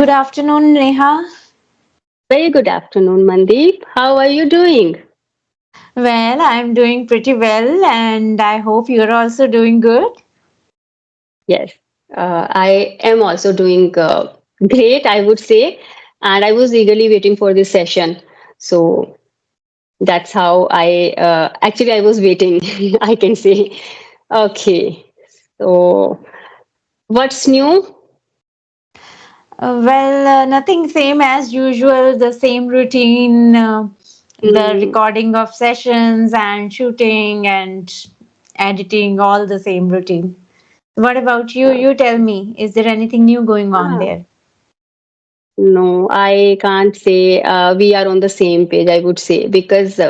Good afternoon, Neha. Very good afternoon, Mandeep. How are you doing? Well, I'm doing pretty well, and I hope you're also doing good. Yes, I am also doing great, I would say. And I was eagerly waiting for this session. So that's how I was waiting, I can say. Okay, so what's new? Nothing same as usual, the same routine, the Mm, recording of sessions and shooting and editing, all the same routine. What about you? uh, You tell me, is there anything new going on ah, there? no, I can't say we are on the same page, I would say, because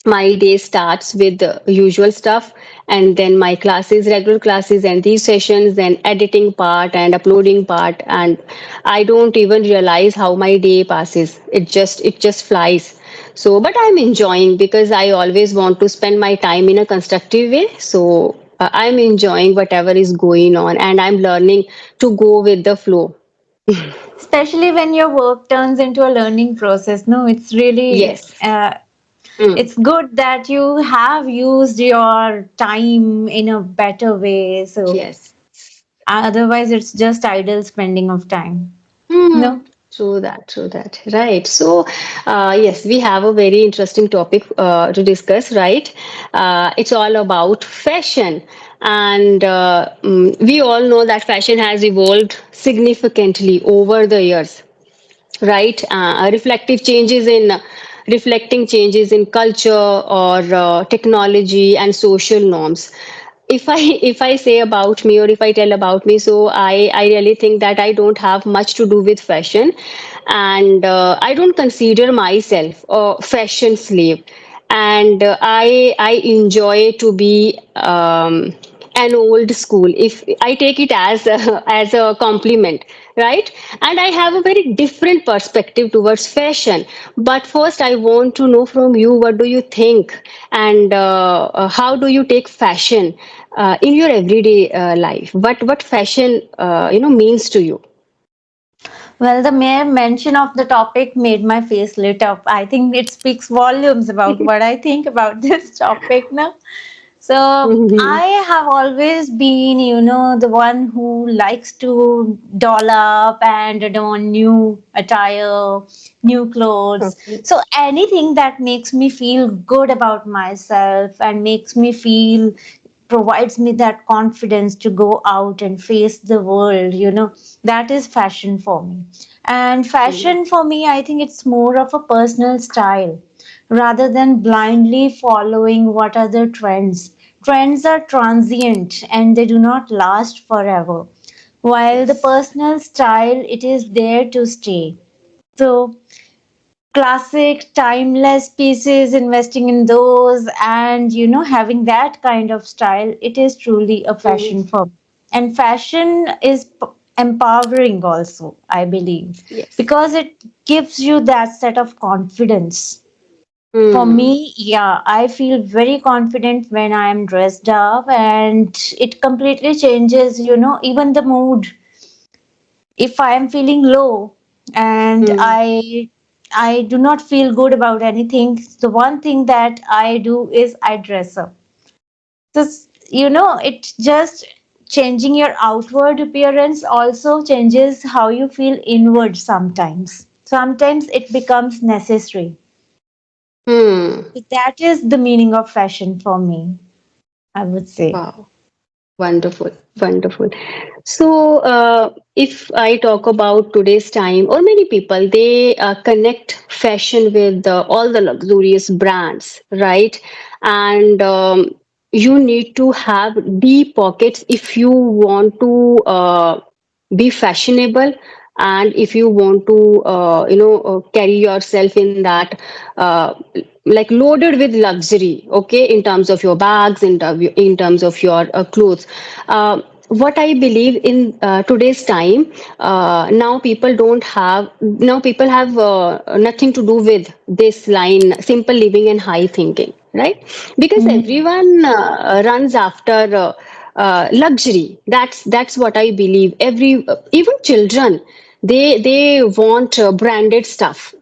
my day starts with the usual stuff, and then my classes, regular classes, and these sessions, then editing part and uploading part, and I don't even realize how my day passes. It just flies. So, but I'm enjoying because I always want to spend my time in a constructive way. So, I'm enjoying whatever is going on, and I'm learning to go with the flow. Especially when your work turns into a learning process. No, it's really Yes. it's Mm. good that you have used your time in a better way. So Yes. otherwise, it's just idle spending of time. Hmm. No. True that, true that. Right. So, yes, we have a very interesting topic to discuss, right? It's all about fashion. And we all know that fashion has evolved significantly over the years, right? Reflecting changes in culture or technology and social norms. If I say about me, or if I tell about me, so I really think that I don't have much to do with fashion, and I don't consider myself a fashion slave, and I enjoy to be an old school, if I take it as a, as a compliment, right? And I have a very different perspective towards fashion. But first I want to know from you, what do you think, and how do you take fashion in your everyday life? What fashion means to you? Well, the mere mention of the topic made my face lit up. I think it speaks volumes about what I think about this topic now. So I have always been, the one who likes to doll up and adorn new attire, new clothes. Okay. So anything that makes me feel good about myself and makes me feel, provides me that confidence to go out and face the world, that is fashion for me. And Mm. fashion for me, I think it's more of a personal style rather than blindly following what are the trends. Trends are transient and they do not last forever. While the Yes. personal style, it is there to stay. So, classic, timeless pieces, investing in those, and having that kind of style, it is truly a Mm. fashion for me. And fashion is empowering also, I believe, Yes. because it gives you that set of confidence. For Mm. me, yeah, I feel very confident when I am dressed up, and it completely changes, even the mood. If I am feeling low and Mm. I do not feel good about anything, the one thing that I do is I dress up. So it just changing your outward appearance also changes how you feel inward sometimes. Sometimes it becomes necessary. Mm. So that is the meaning of fashion for me, I would say. Wow. Wonderful, wonderful. So, if I talk about today's time, or many people, they connect fashion with all the luxurious brands, right? And you need to have deep pockets if you want to be fashionable, and if you want to carry yourself in that like loaded with luxury, okay, in terms of your bags, in terms of your clothes. What I believe in today's time, now people have nothing to do with this line, simple living and high thinking, right? Because Mm. everyone runs after luxury. That's what I believe. Even children, They want branded stuff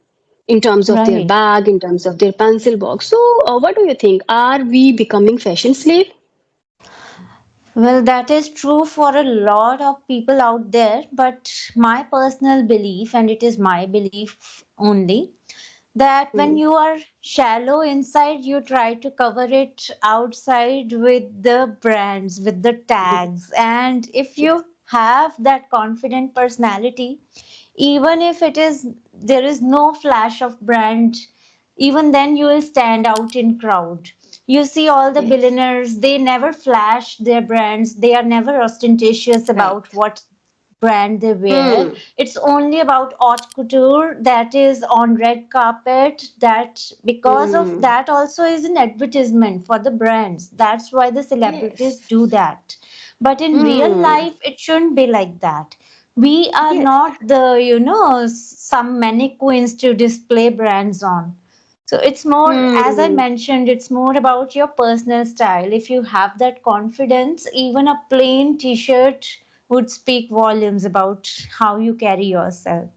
in terms of their Right. bag, in terms of their pencil box. So, what do you think? Are we becoming fashion slave? Well, that is true for a lot of people out there, but my personal belief, and it is my belief only, that when Hmm. you are shallow inside, you try to cover it outside with the brands, with the tags. And if you have that confident personality, even if it is there is no flash of brand, even then you will stand out in crowd. You see all the Yes. billionaires, they never flash their brands, they are never ostentatious about Right. what brand they wear. Hmm. It's only about haute couture that is on red carpet. That because of Hmm. that also is an advertisement for the brands. That's why the celebrities Yes. do that. But in real Hmm. life, it shouldn't be like that. We are Yes. not some mannequins to display brands on. So it's more, as I Hmm. mentioned, it's more about your personal style. If you have that confidence, even a plain t shirt would speak volumes about how you carry yourself.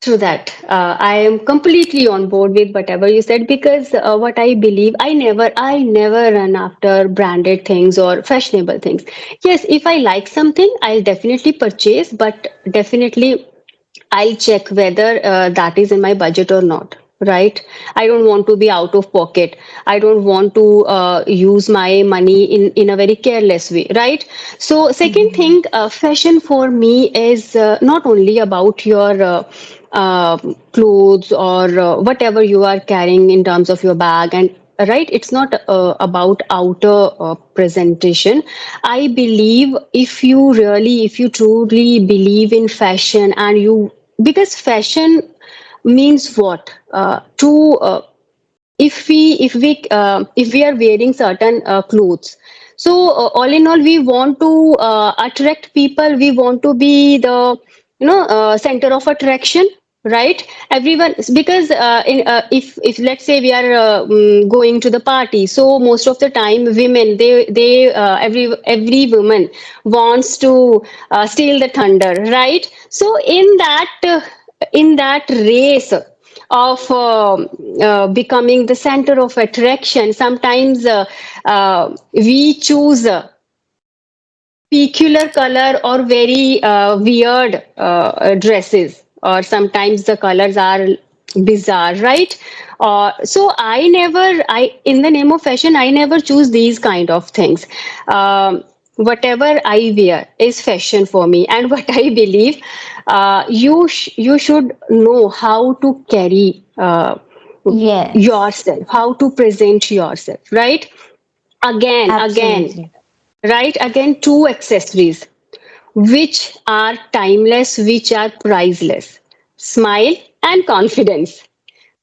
True that. I am completely on board with whatever you said because what I believe, I never run after branded things or fashionable things. Yes, if I like something, I'll definitely purchase, but definitely I'll check whether that is in my budget or not. Right? I don't want to be out of pocket. I don't want to use my money in a very careless way. Right? So, second Mhm. thing, fashion for me is not only about your clothes or whatever you are carrying in terms of your bag and right, it's not about outer presentation. I believe if you truly believe in fashion and you because fashion means what to if we are wearing certain clothes, so all in all we want to attract people, we want to be the center of attraction, right? Everyone, because if let's say we are going to the party, so most of the time women they every woman wants to steal the thunder, right? So in that race of becoming the center of attraction, sometimes we choose peculiar color or very weird dresses, or sometimes the colors are bizarre, right? So in the name of fashion, I never choose these kind of things. Whatever I wear is fashion for me, and what I believe, you should know how to carry Yes, yourself, how to present yourself, right? Again, absolutely. right? Again, two accessories which are timeless, which are priceless: smile and confidence.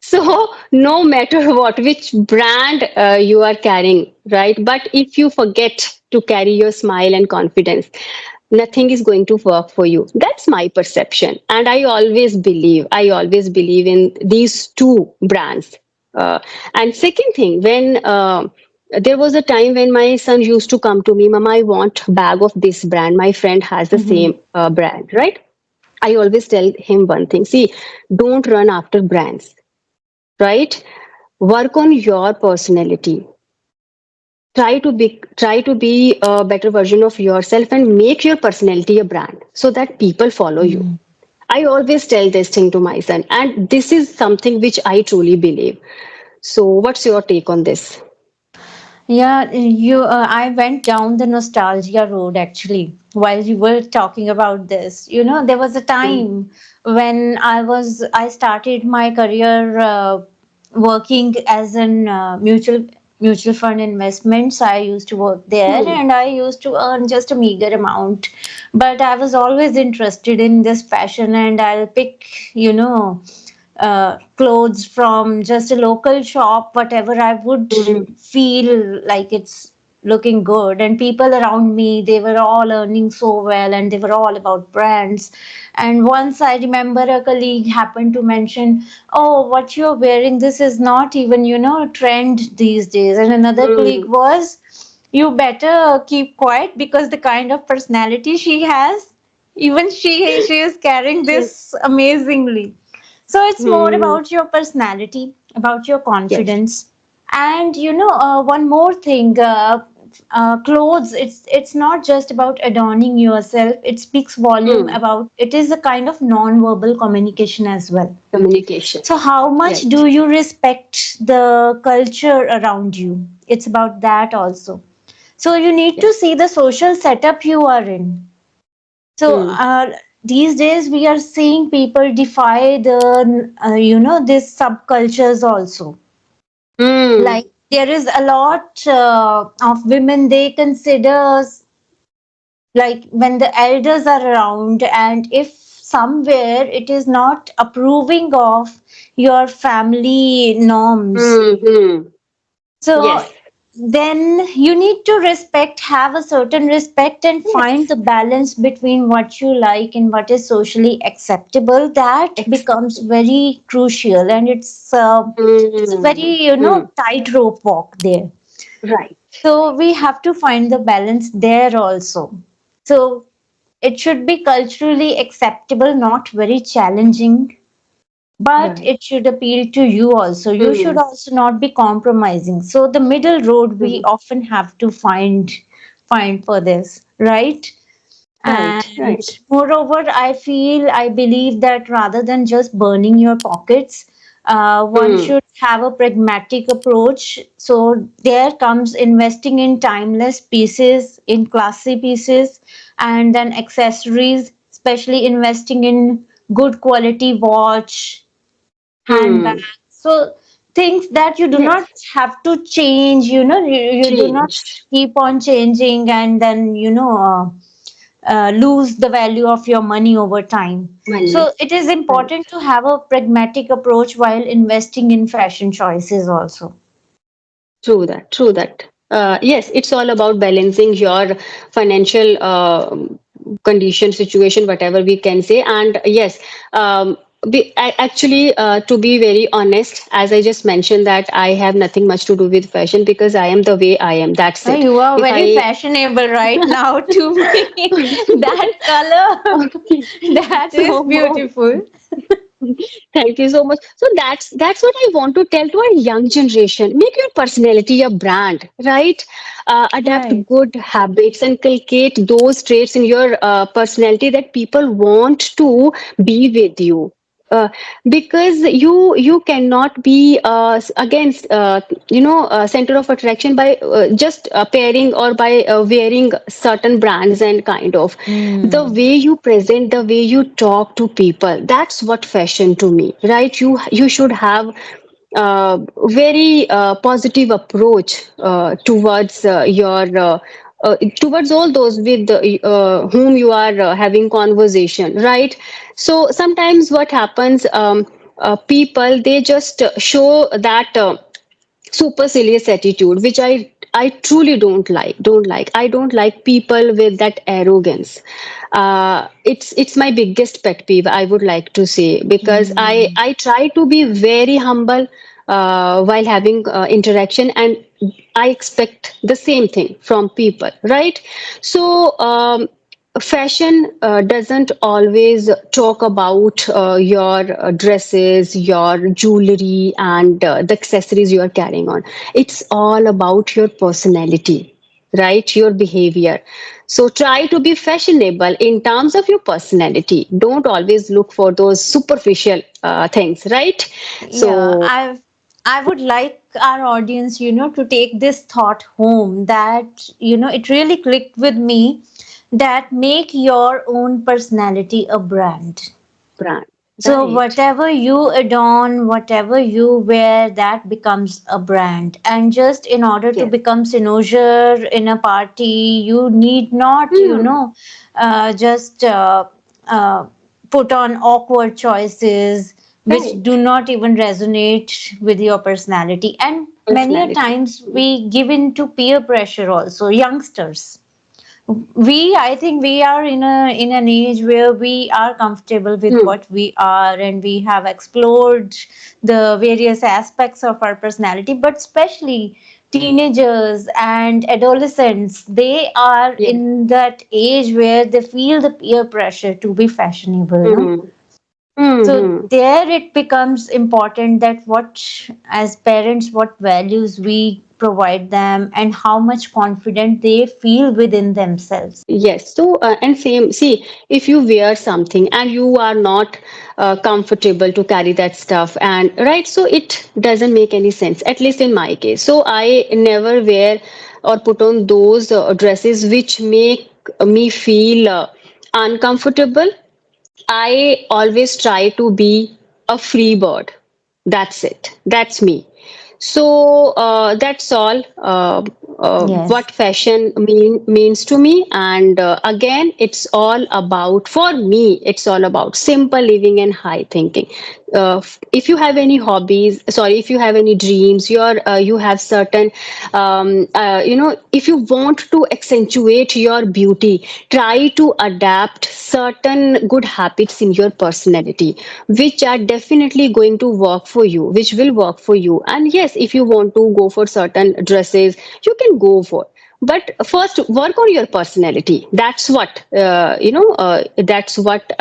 So, no matter what, which brand you are carrying, right? But if you forget to carry your smile and confidence, nothing is going to work for you. That's my perception. And I always believe in these two brands. And second thing, when there was a time when my son used to come to me, Mama, I want bag of this brand. My friend has the Mhm. same brand, right? I always tell him one thing. See, don't run after brands, right? Work on your personality. Try to be a better version of yourself and make your personality a brand so that people follow you. Mhm. I always tell this thing to my son, and this is something which I truly believe. So, what's your take on this? Yeah, I went down the nostalgia road actually while you were talking about this. There was a Mm, time when I started my career working as an mutual fund investments. I used to work there mm, and I used to earn just a meager amount. But I was always interested in this passion and I'll pick, clothes from just a local shop, whatever I would mm, feel like it's looking good. And people around me, they were all earning so well and they were all about brands. And once I remember a colleague happened to mention, oh, what you're wearing, this is not even, trend these days. And another colleague mm. was, you better keep quiet because the kind of personality she has, Even she is carrying Yes. this amazingly. So it's more Hmm. about your personality, about your Yes. confidence, and one more thing. Clothes. It's not just about adorning yourself. It speaks volume Hmm. about. It is a kind of non-verbal communication as well. Communication. So how much Right. do you respect the culture around you? It's about that also. So you need to Yes. see the social setup you are in. So Hmm. these days we are seeing people defy the these subcultures also. Hmm. Like there is a lot of women they consider, like when the elders are around, and if somewhere it is not approving of your family norms, Hmm. Hmm. so Yes. then you need to respect, have a certain respect, and find Yes. the balance between what you like and what is socially acceptable. That becomes Accepted. very crucial, and it's a Hmm. very Hmm. tightrope walk there. Right. So we have to find the balance there also. So it should be culturally acceptable, not very challenging, but Right. it should appeal to you also. You should Hmm. also not be compromising. So the middle road we Hmm. often have to find for this, right? Right. And Right. moreover, I believe that rather than just burning your pockets, one Hmm. should have a pragmatic approach. So there comes investing in timeless pieces, in classy pieces, and then accessories, especially investing in good quality watch, handbag. Hmm. So things that you do not Yes. have to change, you do not Change keep on changing, and then lose the value of your money over time. money. So it is Right. important to have a pragmatic approach while investing in fashion choices also. True that. True that. Yes, it's all about balancing your financial condition, situation, whatever we can say. And yes, actually, to be very honest, as I just mentioned, that I have nothing much to do with fashion because I am the way I am. That's it. You are If very I fashionable right now to me. That color, okay, that is so beautiful. thank you so much. So that's what I want to tell to our young generation. Make your personality a brand, right? Adapt Right. good habits and inculcate those traits in your personality that people want to be with you. Uh, because you cannot be against center of attraction by just pairing or by wearing certain brands and kind of the Hmm. way you present, the way you talk to people, that's what fashion to me, right? You should have very positive approach towards all those with whom you are having conversation, right? So sometimes what happens, people they just show that supercilious attitude, which I truly don't like. I don't like people with that arrogance. It's my biggest pet peeve, I would like to say, because i Hmm. i try to be very humble while having interaction, and I expect the same thing from people, right? So fashion doesn't always talk about your dresses, your jewelry, and the accessories you are carrying on. It's all about your personality, right? Your behavior. So try to be fashionable in terms of your personality. Don't always look for those superficial things, right? Yeah, So I would like our audience, to take this thought home, that, it really clicked with me, that make your own personality a brand. brand, So right? whatever you adorn, whatever you wear, that becomes a brand. And just in order to Yes. become cynosure in a party, you need not, Hmm. just uh, put on awkward choices which Right. do not even resonate with your personality. And many a Personality. times we give in to peer pressure also, youngsters, I think we are in an age where we are comfortable with Hmm. what we are, and we have explored the various aspects of our personality, but especially teenagers and adolescents, they are Yes. in that age where they feel the peer pressure to be fashionable, no? Hmm. So Hmm. there it becomes important that what, as parents, what values we provide them and how much confident they feel within themselves. Yes. So, and same, see, if you wear something and you are not comfortable to carry that stuff, and right, so it doesn't make any sense, at least in my case. So, I never wear or put on those dresses which make me feel uncomfortable. I always try to be a free bird. That's it. That's me. So that's all. Yes. What fashion means to me, and again, it's all about, for me. It's all about simple living and high thinking. If you have any hobbies, sorry, if you have any dreams, you have certain, if you want to accentuate your beauty, try to adapt certain good habits in your personality, which are definitely going to work for you, which will work for you. And yes, if you want to go for certain dresses, you can go for, but first work on your personality. That's what that's what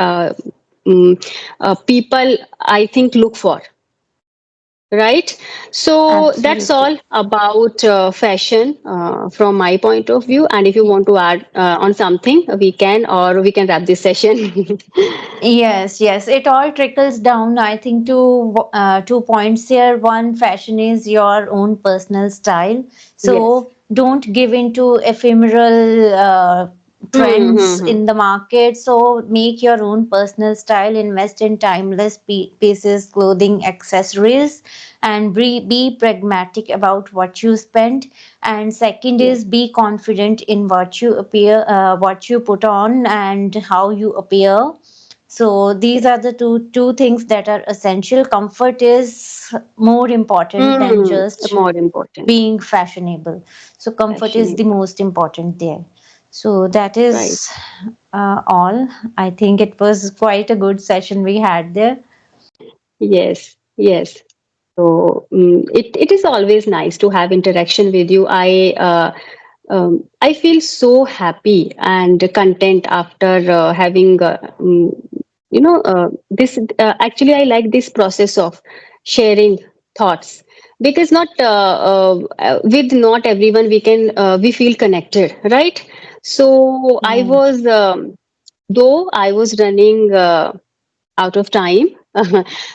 people, I think, look for, right? So that's Absolutely. all about fashion from my point of view. And if you want to add on something, we can, or we can wrap this session. Yes, yes. It all trickles down, I think, to 2 points here. One, fashion is your own personal style. Yes. So don't give in to ephemeral trends Mm-hmm. in the market. So make your own personal style, invest in timeless pieces, clothing, accessories, and be pragmatic about what you spend. And second Yes. is be confident in what you appear, what you put on, and how you appear. So these Yes. are the two things that are essential. Comfort is more important than just More important. being fashionable. So comfort is the Fashionable. most important there. So that Right. is all. I think it was quite a good session we had there. Yes. Yes. So it is always nice to have interaction with you. I feel so happy and content after having this. Actually, I like this process of sharing thoughts, because not with not everyone we feel connected, right? So I Yeah. was though I was running out of time.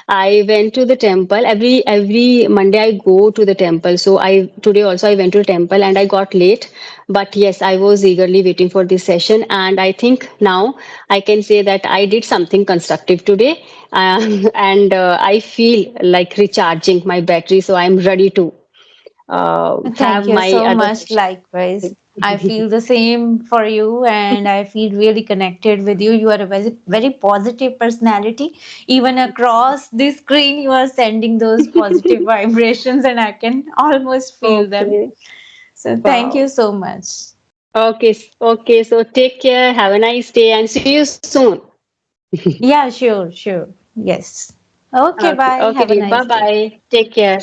I went to the temple every Monday. I go to the temple. So I today also I went to the temple and I got late. But yes, I was eagerly waiting for this session, and I think now I can say that I did something constructive today, and I feel like recharging my battery. So I'm ready to have Thank you my so other much. session. Likewise. I feel the same for you, and I feel really connected with you. You are a very, very positive personality. Even across the screen, you are sending those positive vibrations, and I can almost feel them. Okay. So, thank you Wow. so much. Okay. Okay. So take care. Have a nice day and see you soon. Yeah, sure, sure. Yes. Okay, Okay. bye. Okay, Have a dear. Bye nice day. bye. Take care.